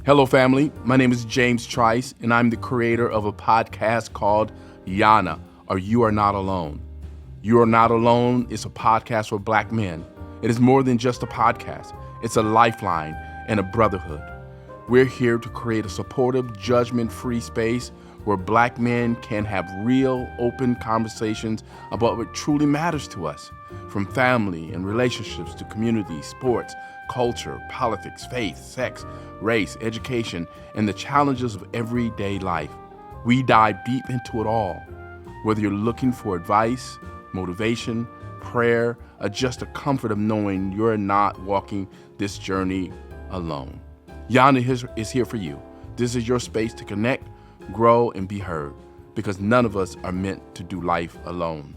Hello, family. My name is James Trice, and I'm the creator of a podcast called YANA, or You Are Not Alone. You Are Not Alone is a podcast for Black men. It is more than just a podcast. It's a lifeline and a brotherhood. We're here to create a supportive, judgment-free space where Black men can have real, open conversations about what truly matters to us, from family and relationships to community, sports, culture, politics, faith, sex, race, education, and the challenges of everyday life. We dive deep into it all. Whether you're looking for advice, motivation, prayer, or just a comfort of knowing you're not walking this journey alone. YANA is here for you. This is your space to connect, grow, and be heard, because none of us are meant to do life alone.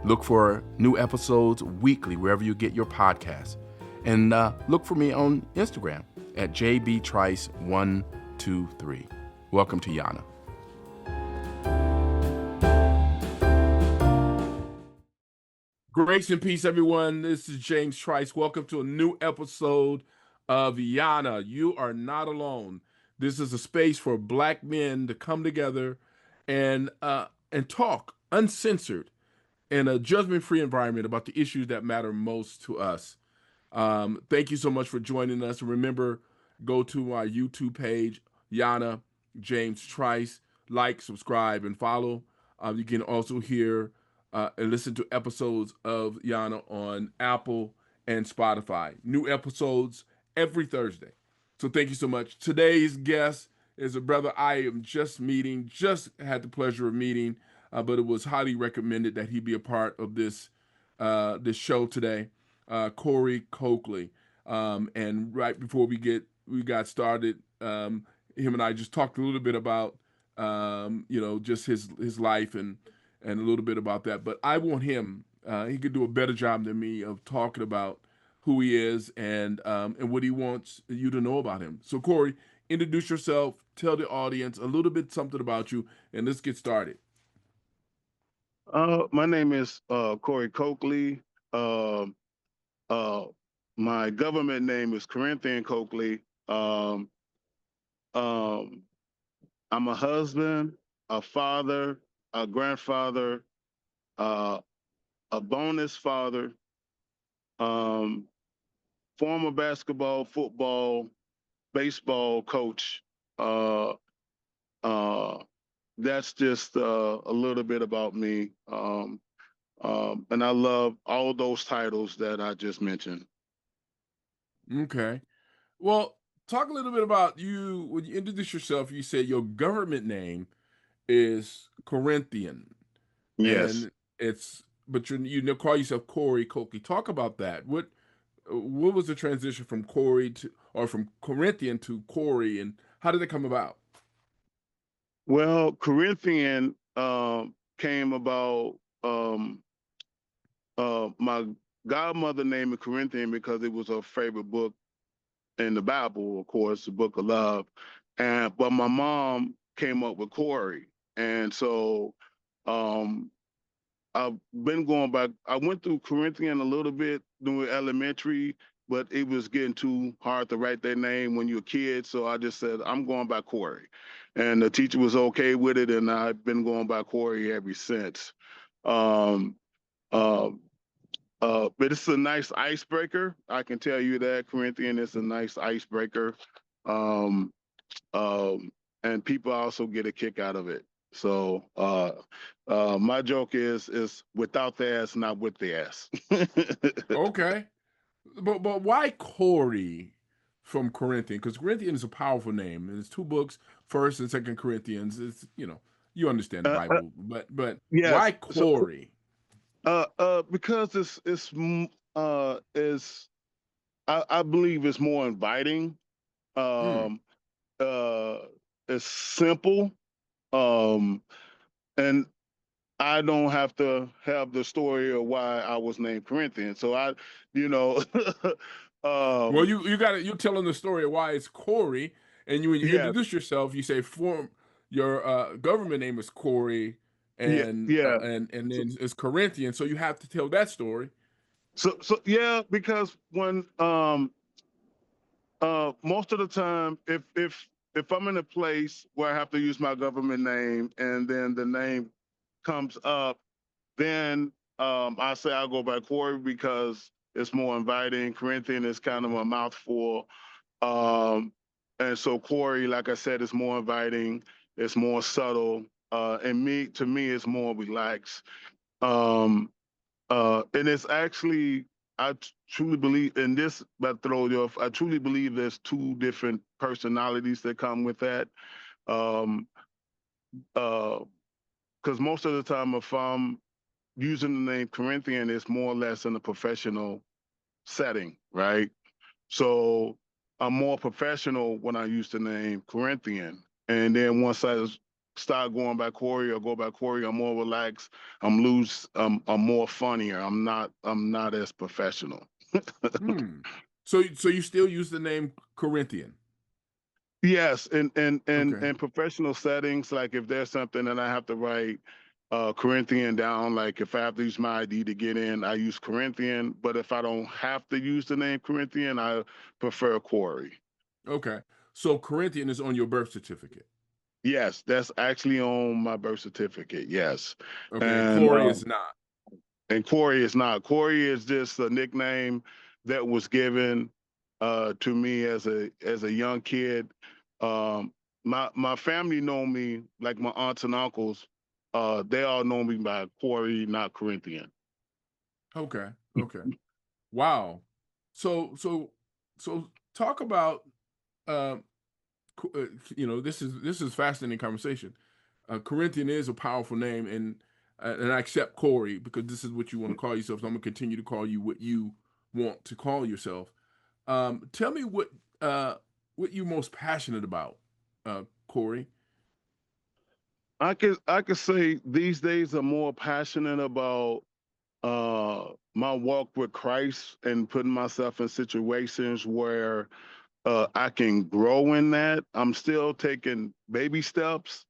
Look for new episodes weekly wherever you get your podcasts. And look for me on Instagram at jbtrice123. Welcome to YANA. Grace and peace, everyone. This is James Trice. Welcome to a new episode of YANA. You are not alone. This is a space for Black men to come together and talk uncensored in a judgment-free environment about the issues that matter most to us. Thank you so much for joining us. Remember, go to our YouTube page, YANA James Trice. Like, subscribe, and follow. You can also hear and listen to episodes of YANA on Apple and Spotify. New episodes every Thursday. So thank you so much. Today's guest is a brother I am just had the pleasure of meeting, but it was highly recommended that he be a part of this show today. Cory Coakley. And right before we got started, him and I just talked a little bit about just his life and a little bit about that. But I want him, he could do a better job than me of talking about who he is and what he wants you to know about him. So Cory, introduce yourself, tell the audience a little bit something about you, and let's get started. My name is Cory Coakley. My government name is Corinthian Coakley. Um, I'm a husband, a father, a grandfather, uh, a bonus father, um, former basketball, football, baseball coach. Uh, uh, that's just a little bit about me. And I love all those titles that I just mentioned. Okay. Well, talk a little bit about you. When you introduce yourself, you said your government name is Corinthian, Yes. and but you call yourself Cory Coakley. Talk about that. What was the transition from Cory to, or from Corinthian to Cory, and how did it come about? Well, Corinthian came about. My godmother named me Corinthian because it was her favorite book in the Bible, of course, the Book of Love. But my mom came up with Cory, and so um, I've been going back. I went through Corinthian a little bit during elementary, but it was getting too hard to write their name when you're a kid. So I just said, I'm going by Cory. And the teacher was okay with it, and I've been going by Cory ever since. Um, uh, but it's a nice icebreaker. I can tell you that Corinthian is a nice icebreaker. Um, um, and people also get a kick out of it. So my joke is without the ass, not with the ass. Okay, but why Cory from Corinthian? Because Corinthian is a powerful name. There's two books, First and Second Corinthians. It's you understand the uh, uh, Bible, but why yes. So Cory? because is I believe it's more inviting. Hmm. Um, uh, it's simple. Um, and I don't have to have the story of why I was named Corinthian. So you know, Well, um, you got it. You're telling the story of why it's Cory, and when you yeah, introduce yourself, you say form your government name is Cory, yeah, yeah. and So, then it's Corinthian. So you have to tell that story. so yeah, because when Most of the time, if I'm in a place where I have to use my government name and then the name comes up, then I say I'll go by Cory because it's more inviting. Corinthian is kind of a mouthful. Um, and so Cory, like I said, is more inviting. It's more subtle. To me, it's more relaxed. Um, and it's actually, truly believe in this, but throw you off. I truly believe there's two different personalities that come with that. Um, because most of the time, if I'm using the name Corinthian, it's more or less in a professional setting, right? So I'm more professional when I use the name Corinthian. And then once I start going by Cory or go by Cory, I'm more relaxed. I'm loose. I'm more funnier. I'm not as professional. Hmm. So you still use the name Corinthian? Yes, Okay. in professional settings, like if there's something that I have to write Corinthian down, like if I have to use my ID to get in, I use Corinthian. But if I don't have to use the name Corinthian, I prefer Cory. Okay. So Corinthian is on your birth certificate. Yes, that's actually on my birth certificate. Yes, Okay. And and Corey is not. Cory is not. Cory is just a nickname that was given to me as a young kid. Um, my family know me like my aunts and uncles. They all know me by Cory, not Corinthian. Okay. Okay. Wow. So so so talk about uh, this is fascinating conversation. Corinthian is a powerful name, and I accept Corey because this is what you want to call yourself. So I'm gonna continue to call you what you want to call yourself. Tell me what you're most passionate about, Corey. I could say these days I'm more passionate about my walk with Christ and putting myself in situations where I can grow in that. I'm still taking baby steps.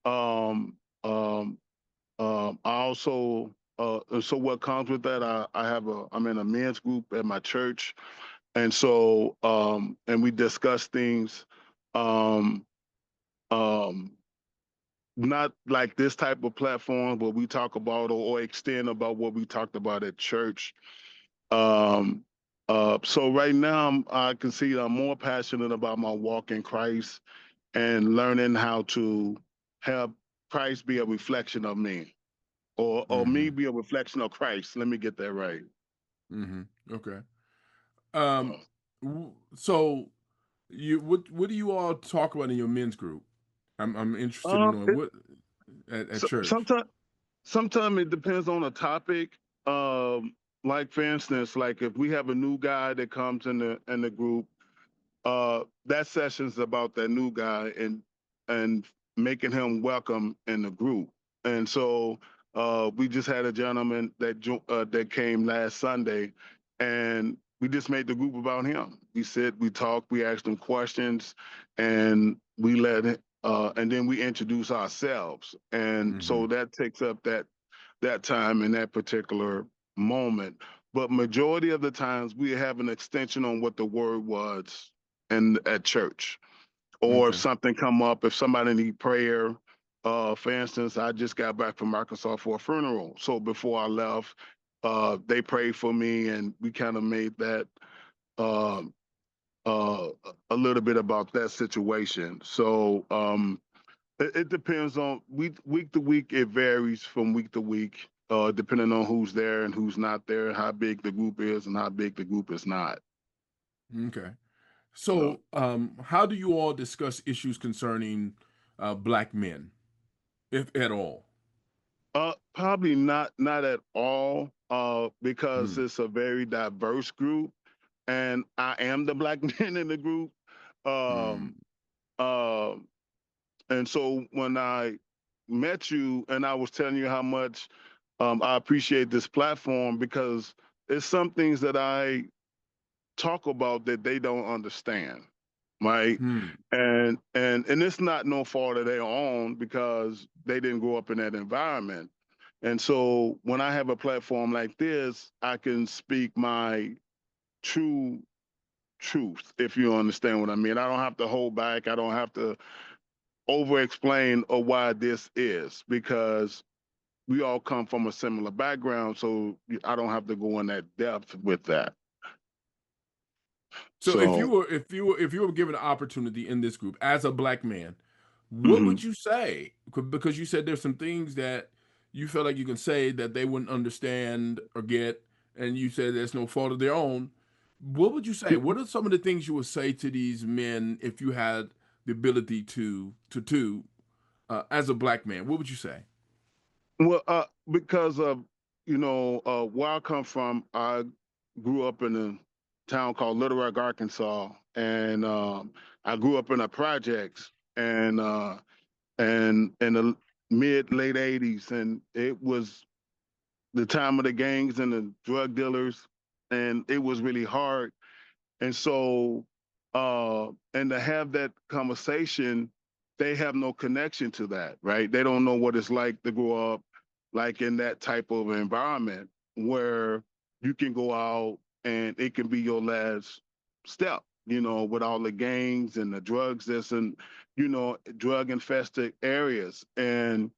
Um, um, I also, so what comes with that, I'm in a men's group at my church. And so, and we discuss things, um, um, not like this type of platform, but we talk about or extend about what we talked about at church. Um, so right now, I can see I'm more passionate about my walk in Christ and learning how to have Christ be a reflection of me, or me Mm-hmm. be a reflection of Christ. Let me get that right. Mm-hmm. Okay. Uh, Um. So what do you all talk about in your men's group? I'm interested in knowing it, what at church. sometimes it depends on a topic. Um, like for instance, like if we have a new guy that comes in the group, that session's about that new guy and making him welcome in the group. And so we just had a gentleman that came last Sunday, and we just made the group about him. We said we talked, we asked him questions, and and then we introduce ourselves. And Mm-hmm. so that takes up that time in that particular moment. But majority of the times we have an extension on what the word was and at church, or if Okay. something come up, if somebody need prayer. For instance, I just got back from Arkansas for a funeral, so before I left, they prayed for me, and we kind of made that uh, uh, a little bit about that situation. So it depends on week to week. It varies from week to week, depending on who's there and who's not there, how big the group is, and how big the group is not. Okay. So, So, how do you all discuss issues concerning black men, if at all? probably not at all, because Hmm. it's a very diverse group, and I am the black man in the group. Hmm. Um, um, and so when I met you, and I was telling you how much I appreciate this platform because it's some things that I talk about that they don't understand, right? Hmm. And it's not no fault of their own because they didn't grow up in that environment. And so when I have a platform like this, I can speak my true truth, if you understand what I mean. I don't have to hold back. I don't have to over explain or why this is, because we all come from a similar background, so I don't have to go in that depth with that. So So, if you were given an opportunity in this group as a black man, what mhm. would you say? Because you said there's some things that you feel like you can say that they wouldn't understand or get, and you said there's no fault of their own. What would you say? What are some of the things you would say to these men if you had the ability to as a black man? What would you say? Well, because of where I come from, I grew up in a town called Little Rock, Arkansas, and I grew up in the projects, and in the mid late '80s, and it was the time of the gangs and the drug dealers, and it was really hard. And so, and to have that conversation, they have no connection to that, right? They don't know what it's like to grow up like in that type of environment where you can go out and it can be your last step, with all the gangs and the drugs that's in, drug infested areas. And,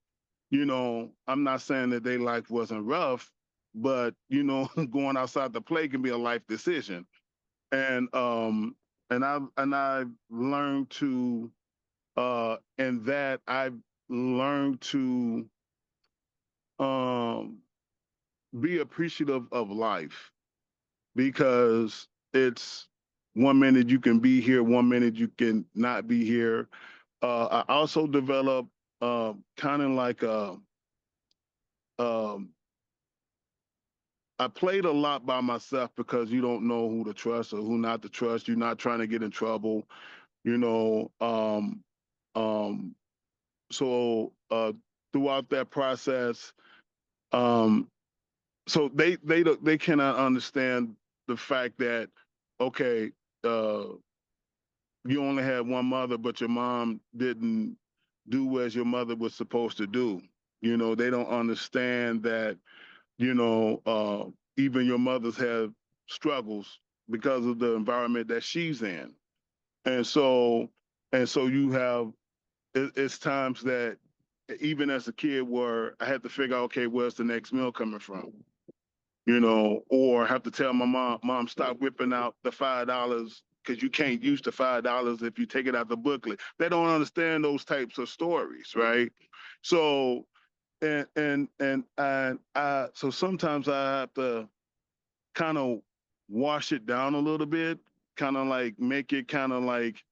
I'm not saying that their life wasn't rough, but, going outside the play can be a life decision. And I learned to in that I've learned to um be appreciative of life, because it's 1 minute you can be here, 1 minute you can not be here. I also developed kind of like um I played a lot by myself, because you don't know who to trust or who not to trust. You're not trying to get in trouble, you know. Um, so throughout that process, um, so they cannot understand the fact that, okay, uh, you only had one mother, but your mom didn't do as your mother was supposed to do. They don't understand that, even your mothers have struggles because of the environment that she's in. And so and so you have, it's times that even as a kid where I had to figure out, okay, where's the next meal coming from? Or have to tell my mom, stop whipping out the $5, because you can't use the $5 if you take it out the booklet. They don't understand those types of stories, right? So so sometimes I have to kind of wash it down a little bit, kind of like make it kind of like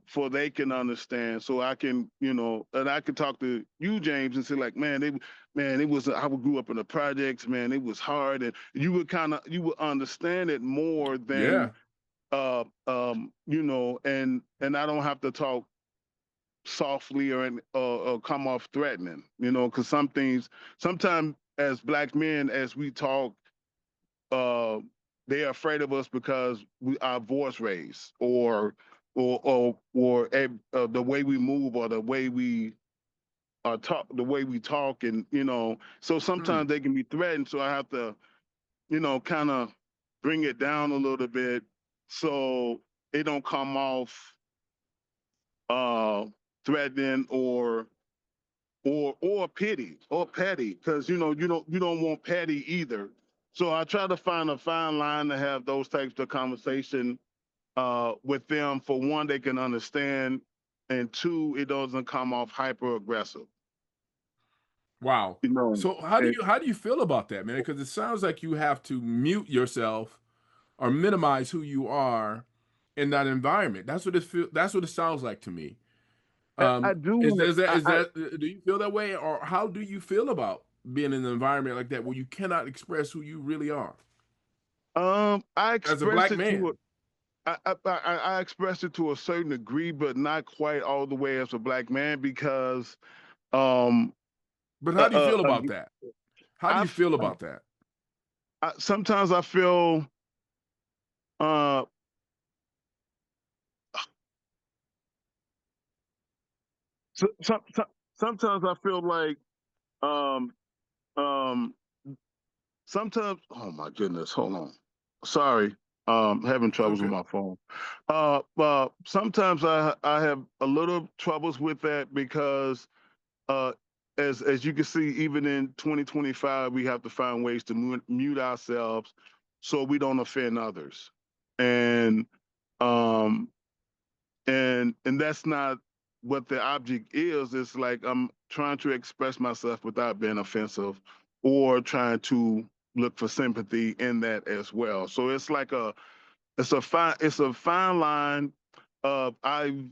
for they can understand, so I can, and I can talk to you, James, and say like, man, it was, I grew up in the projects, man, it was hard, and you would understand it more than, Yeah. and I don't have to talk softly or come off threatening, because some things, sometimes as black men, as we talk, uh, they're afraid of us because our voice raised, or the way we move, or the way we talk, the way we talk, and so Hmm. sometimes they can be threatened. So I have to, kind of bring it down a little bit, so it don't come off uh, threatening or pity or petty, because you don't want petty either. So I try to find a fine line to have those types of conversation with them. For one, they can understand, and two, it doesn't come off hyper aggressive. Wow. You know, So how do and, you feel about that, man? Because it sounds like you have to mute yourself or minimize who you are in that environment. That's what it sounds like to me. I do. Is that do you feel that way, or how do you feel about being in an environment like that where you cannot express who you really are I as a express black it to a, man? I express it to a certain degree, but not quite all the way as a black man, because um But how do you feel about ag- that? How do I, you f- feel about that? sometimes I feel uh so, sometimes I feel like um um sometimes, oh my goodness, hold on, sorry. Having troubles with Okay. my phone. Sometimes I have a little troubles with that because uh, as you can see, even in 2025, we have to find ways to mute ourselves so we don't offend others, and um, and that's not what the object is. It's like I'm trying to express myself without being offensive, or trying to look for sympathy in that as well. So it's a fine line. I've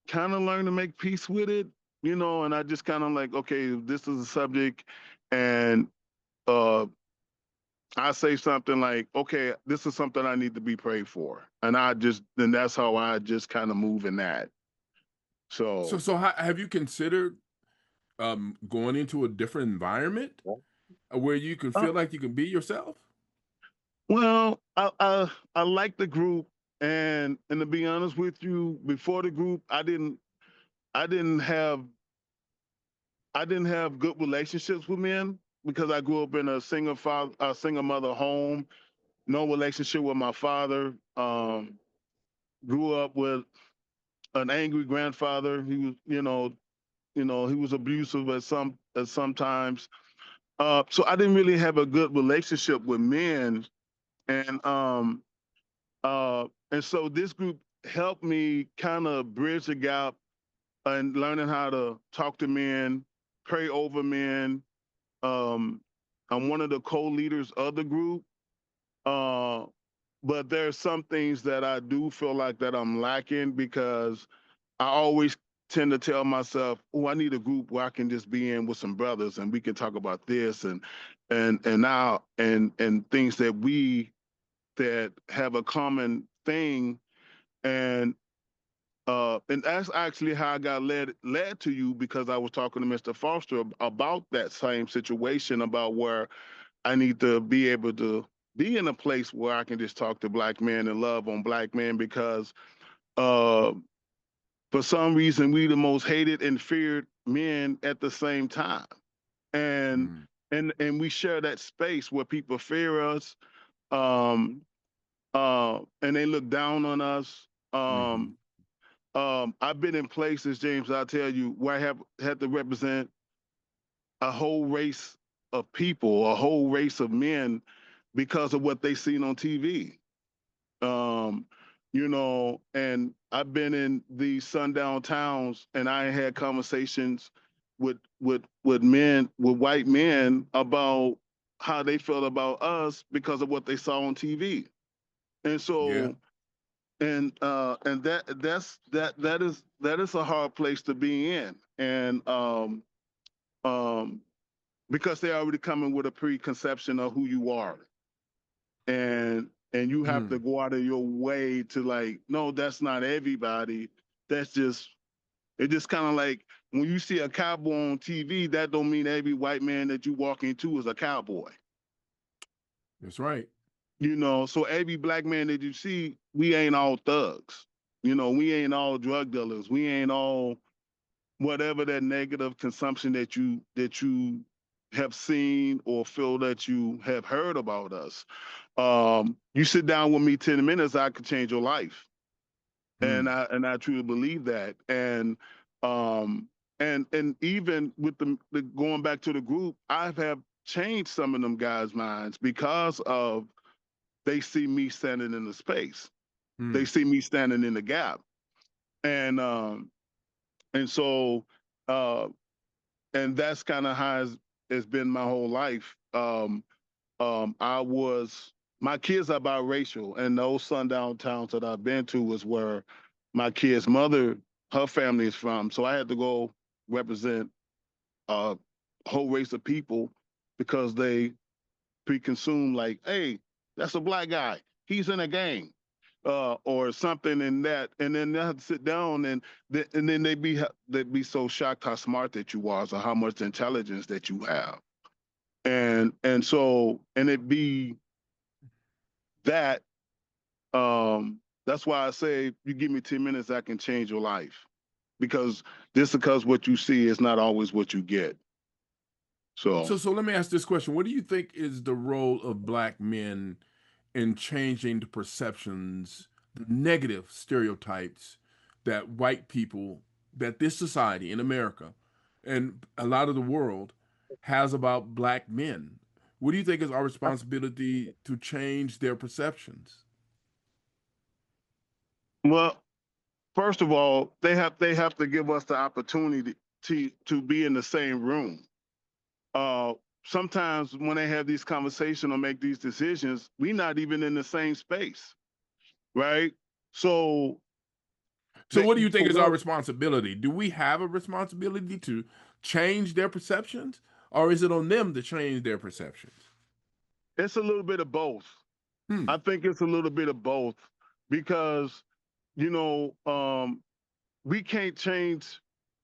kind of learned to make peace with it, and I just kind of like, okay, this is a subject, and uh, I say something like, okay, this is something I need to be prayed for, and that's how I just kind of move in that. So So, so have you considered going into a different environment where you can uh, feel like you can be yourself? well, I like the group, and to be honest with you, before the group, I didn't have I didn't have good relationships with men because I grew up in a single mother home. No relationship with my father. Grew up with an angry grandfather. He was, he was abusive at sometimes. So I didn't really have a good relationship with men, and so this group helped me kind of bridge the gap and learning how to talk to men, pray over men. Um, I'm one of the co-leaders of the group, uh, but there's some things that I do feel like that I'm lacking because I always tend to tell myself, "Oh, I need a group where I can just be in with some brothers and we can talk about this and now and things that have a common thing." And that's actually how I got led to you because I was talking to Mr. Foster about that same situation about where I need to be able to be in a place where I can just talk to black men and love on black men because uh, for some reason we the most hated and feared men at the same time, and Mm, and we share that space where people fear us, um, and they look down on us. hmm. I've been in places, James, I'll tell you, where I have had to represent a whole race of people, a whole race of men because of what they seen on TV. Um, and I've been in these sundown towns and I had conversations with men, with white men about how they felt about us because of what they saw on TV. And Yeah. so and that is a hard place to be in. And um because they already coming with a preconception of who you are, and you have to Mm. go out of your way to like, no, that's not everybody. That's just It just kind of like when you see a cowboy on TV, that don't mean every white man that you walk into is a cowboy. That's right. So every black man that you see, we ain't all thugs. We ain't all drug dealers. We ain't all whatever that negative consumption that you have seen or feel that you have heard about us. You sit down with me 10 minutes, I could change your life. And Mm. I truly believe that. And even with the going back to the group, I have changed some of them guys' minds because of they see me standing in the space. They Mm. see me standing in the gap. And so uh and that's kind of how it's been my whole life. I was My kids are biracial, and those sundown towns that I've been to was where my kid's mother, her family is from. So I had to go represent a whole race of people because they preconsume like, hey, that's a black guy. He's in a gang. Or something in that, and then they have to sit down and then they'd be so shocked how smart that you are, or how much intelligence that you have, and it be that. That's why I say you give me 10 minutes, I can change your life because because what you see is not always what you get. So So let me ask this question: what do you think is the role of black men in changing the perceptions, the negative stereotypes that white people, that this society in America and a lot of the world has about black men? What do you think is our responsibility to change their perceptions? Well, first of all, they have to give us the opportunity to be in the same room. Uh, Sometimes when they have these conversations or make these decisions, we not even in the same space, right? So So, they, what do you think for is our one, responsibility? Do we have a responsibility to change their perceptions, or is it on them to change their perceptions? it's a little bit of both. Hmm. I think it's a little bit of both because you know we can't change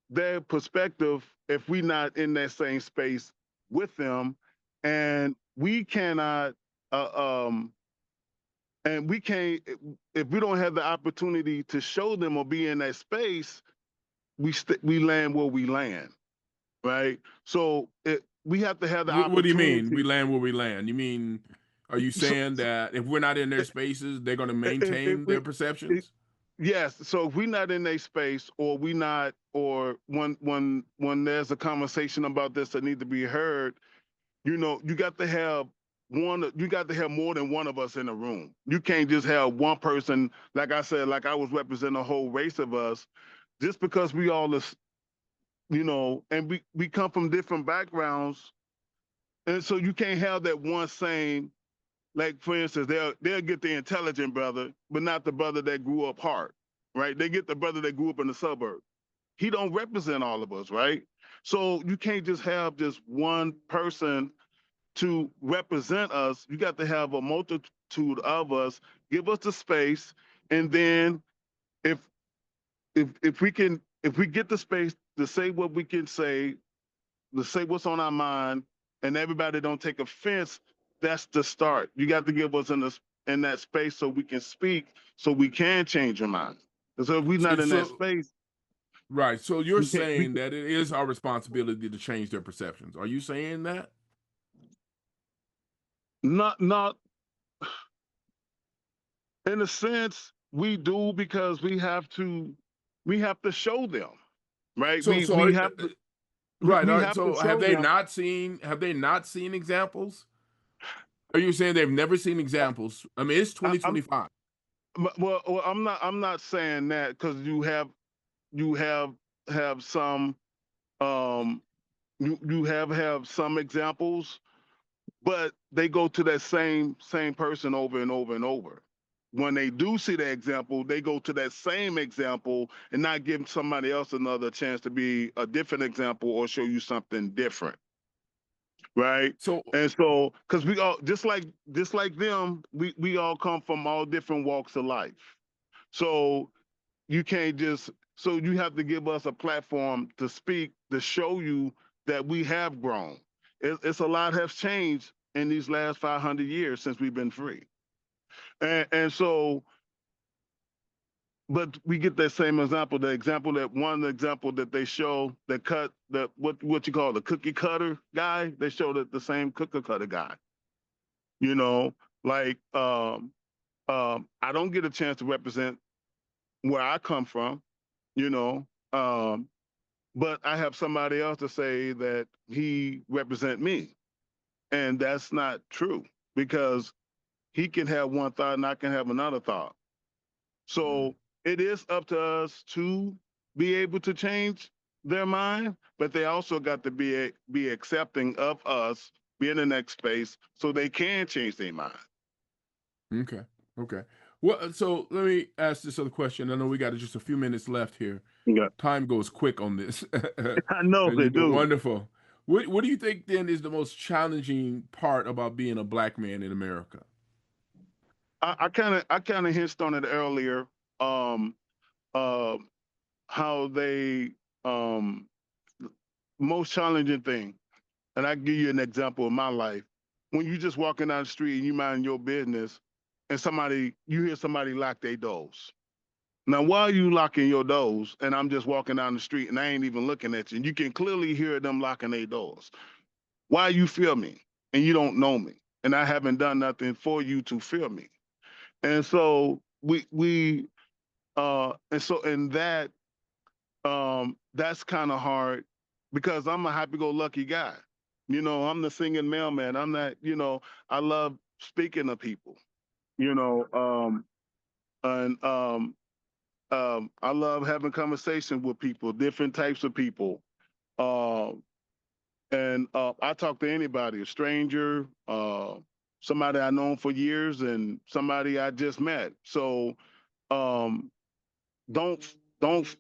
their perspective if we're not in that same space with them, and we cannot and we can't if we don't have the opportunity to show them or be in that space, we land where we land, right? So we have to have the What do you mean? We opportunity. land where we land. You mean, are you So, saying that if we're not in their spaces, they're going to if maintain we, their perceptions? yes, so if we're not in a space, or we not, or when there's a conversation about this that need to be heard, you got to have you got to have more than one of us in the room. You can't just have one person, like I said, like I was representing a whole race of us, just because we all is, and we come from different backgrounds, and so you can't have that one same. Like for instance, they'll get the intelligent brother, but not the brother that grew up hard, right? They get the brother that grew up in the suburb. He don't represent all of us, right? So you can't just have just one person to represent us. You got to have a multitude of us. Give us the space, and then if if we get the space to say what we can say, to say what's on our mind, and everybody don't take offense, that's the start. You got to give us in that space so we can speak, so we can change your mind. So if we're So, not in that so space, right. So you're we can't. saying that it is our responsibility to change their perceptions. Are you saying that? Not in a sense we do, because we have to show them, right? So, We so we are, have to we, right. we All right. have to So have show they them. not seen? Have they not seen examples? Are you saying they've never seen examples? I mean, it's I'm 2025. well, I'm not saying that, because you have some um you have some examples, but they go to that same person over and over and over. When they do see the example, they go to that same example and not give somebody else another chance to be a different example or show you something different, right? So, And so, because we all just like them, we all come from all different walks of life. So you can't just so you have to give us a platform to speak, to show you that we have grown. It's a lot has changed in these last 500 years since we've been free, and so, but we get that same example, the example that they show, that cut the what you call the cookie cutter guy. They show that the same cookie cutter guy, you know like I don't get a chance to represent where I come from, you know um but I have somebody else to say that he represent me, and that's not true, because he can have one thought and I can have another thought. mm, So it is up to us to be able to change their mind, but they also got to be accepting of us being in the next space so they can change their mind. okay, okay. Well, so let me ask this other question. I know we got just a few minutes left here. Yeah, Time goes quick on this, I know and they you're doing do. wonderful. What do you think then is the most challenging part about being a black man in America? I kind of hinged on it earlier. Um, uh, how they most challenging thing, and I give you an example of my life. When you just walking down the street and you mind your business, and you hear somebody lock their doors. Now, why are you locking your doors? And I'm just walking down the street and I ain't even looking at you. And you can clearly hear them locking their doors. Why you feel me? And you don't know me. and I haven't done nothing for you to feel me. And so we and so in that that's kind of hard because I'm a happy-go-lucky guy. I'm the singing mailman. I'm not, I love speaking to people, you know, and I love having conversations with people, different types of people. Um, and I talk to anybody, a stranger, somebody I known for years, and somebody I just met. So um, don't don't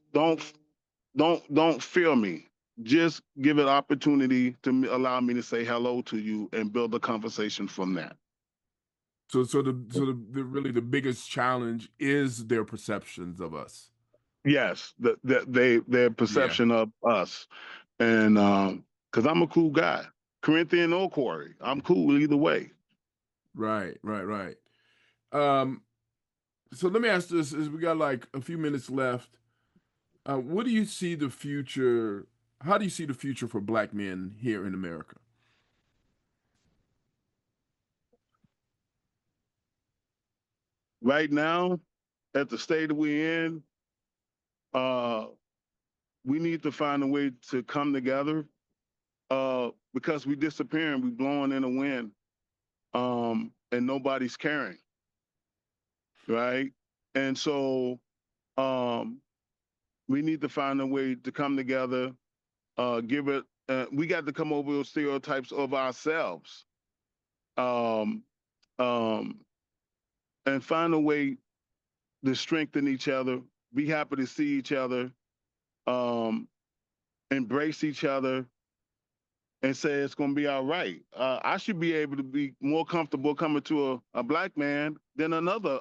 don't feel me. Just give it opportunity to allow me to say hello to you and build a conversation from that. So really the biggest challenge is their perceptions of us. Yes, their Yeah. perception of us, and because I'm a cool guy, Corinthian or Cory, I'm cool either way. Right. Right. Right. Um. So let me ask this: as we got like a few minutes left, what do you see the future? How do you see the future for Black men here in America? Right now, at the state that we're in, uh, we need to find a way to come together because we disappearing, we blowing in the wind, and nobody's caring, right? And so um, we need to find a way to come together. Give it. We got to come over with stereotypes of ourselves, um, um, and find a way to strengthen each other. Be happy to see each other. Um, embrace each other, and say it's going to be all right. I should be able to be more comfortable coming to a black man than another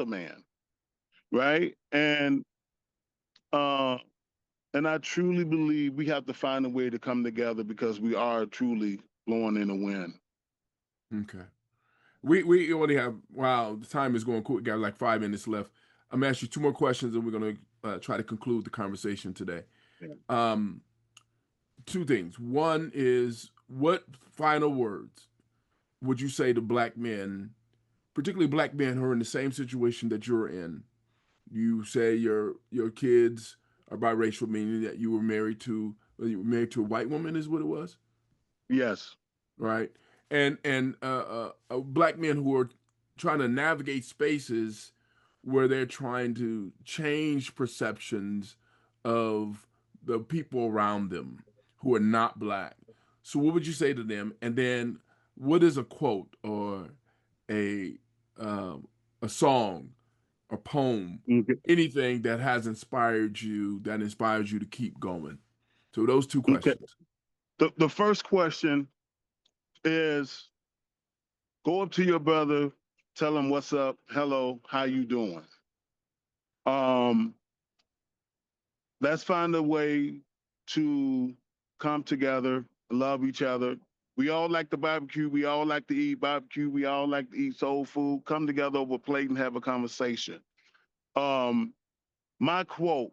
man, right? Uh, and I truly believe we have to find a way to come together because we are truly blowing in the wind. Okay. We only have wow. The time is going quick. We got like 5 minutes left. I'm gonna ask you two more questions, and we're gonna try to conclude the conversation today. Yeah. Um, Two things. One is what final words would you say to Black men, particularly Black men who are in the same situation that you're in? You say your kids are biracial, meaning that you were married to a white woman, is what it was, Yes. right? And Black men who are trying to navigate spaces where they're trying to change perceptions of the people around them who are not Black. So, what would you say to them? And then, what is a quote or a um, a song, a poem, Okay. anything that has inspired you, that inspires you to keep going? So, those two Okay. questions. The first question is go up to your brother, tell him what's up, hello, how you doing? Um, let's find a way to come together, love each other. We all like to barbecue. We all like to eat barbecue. We all like to eat soul food. Come together over a plate and have a conversation. Um, my quote,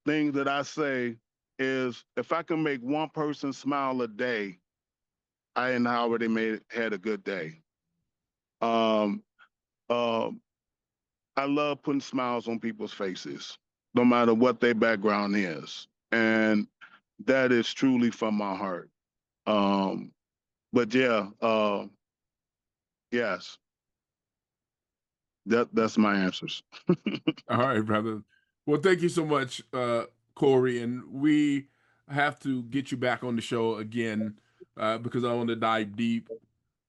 thing that I say is, if I can make one person smile a day, I ain't already had a good day. Um, um, I love putting smiles on people's faces, no matter what their background is. And that is truly from my heart. Um, but yeah, yes, that's my answers. All right, brother. Well, thank you so much, Corey. And we have to get you back on the show again because I want to dive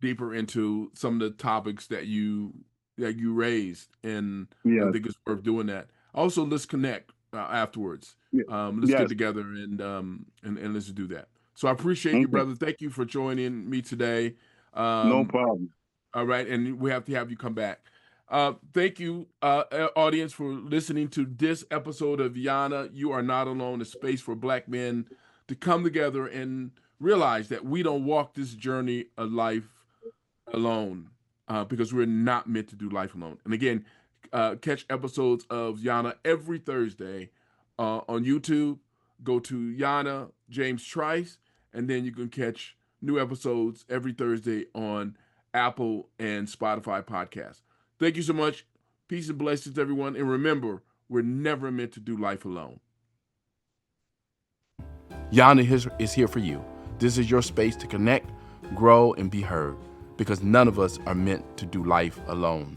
deeper into some of the topics that you raised, and I Yes, think it's worth doing that. Also, let's connect afterwards. yeah, Let's get yes, together and let's do that. So I appreciate you, okay, brother. Thank you for joining me today. no Um, problem. all right, and we have to have you come back. Thank you, audience, for listening to this episode of Yana. You are not alone. A space for Black men to come together and realize that we don't walk this journey of life alone, because we're not meant to do life alone. And again, catch episodes of Yana every Thursday on YouTube. Go to Yana James Trice, and then you can catch new episodes every Thursday on Apple and Spotify podcasts. Thank you so much. Peace and blessings, everyone. And remember, we're never meant to do life alone. Yana is here for you. This is your space to connect, grow, and be heard because none of us are meant to do life alone.